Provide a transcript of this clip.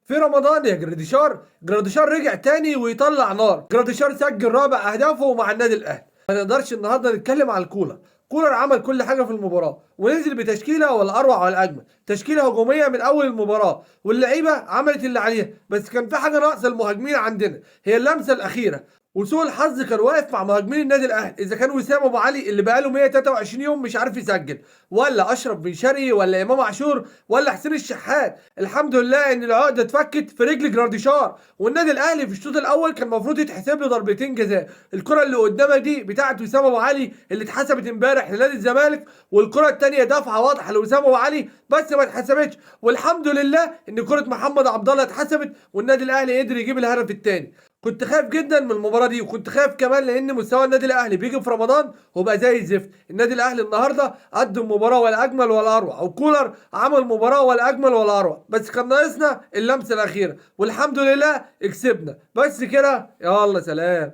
في رمضان يا جراديشار رجع تاني ويطلع نار. جراديشار سجل رابع اهدافه مع النادي الاهلي. ما نقدرش النهارده نتكلم على كولر عمل كل حاجه في المباراه ونزل بتشكيله ولا اروع ولا اجمل، تشكيله هجوميه من اول المباراه واللعيبه عملت اللي عليها، بس كان في حاجه ناقصه المهاجمين عندنا، هي اللمسه الاخيره. وسوء الحظ كان واقف مع مهاجمين النادي الاهلي، اذا كان وسام ابو علي اللي بقاله 123 يوم مش عارف يسجل، ولا اشرف بن شرقي، ولا امام عاشور، ولا حسين الشحات. الحمد لله ان العقده اتفكت في رجل جراديشار. والنادي الاهلي في الشوط الاول كان المفروض يتحسب له ضربتين جزاء. الكره اللي قدامك دي بتاعت وسام ابو علي اللي اتحسبت امبارح لنادي الزمالك، والكره الثانيه دفعه واضحه لوسام ابو علي بس ما اتحسبتش. والحمد لله ان كره محمد عبد الله اتحسبت والنادي الاهلي قدر يجيب الهدف الثاني. كنت خايف جدا من المباراه دي، وكنت خايف كمان لان مستوى النادي الاهلي بيجي في رمضان وبقى زي الزفت. النادي الاهلي النهارده قدم مباراه ولا اجمل ولا اروع، او كولر عمل مباراه ولا اجمل ولا اروع، بس كان ناقصنا اللمسه الاخيره، والحمد لله كسبنا. بس كده، يلا سلام.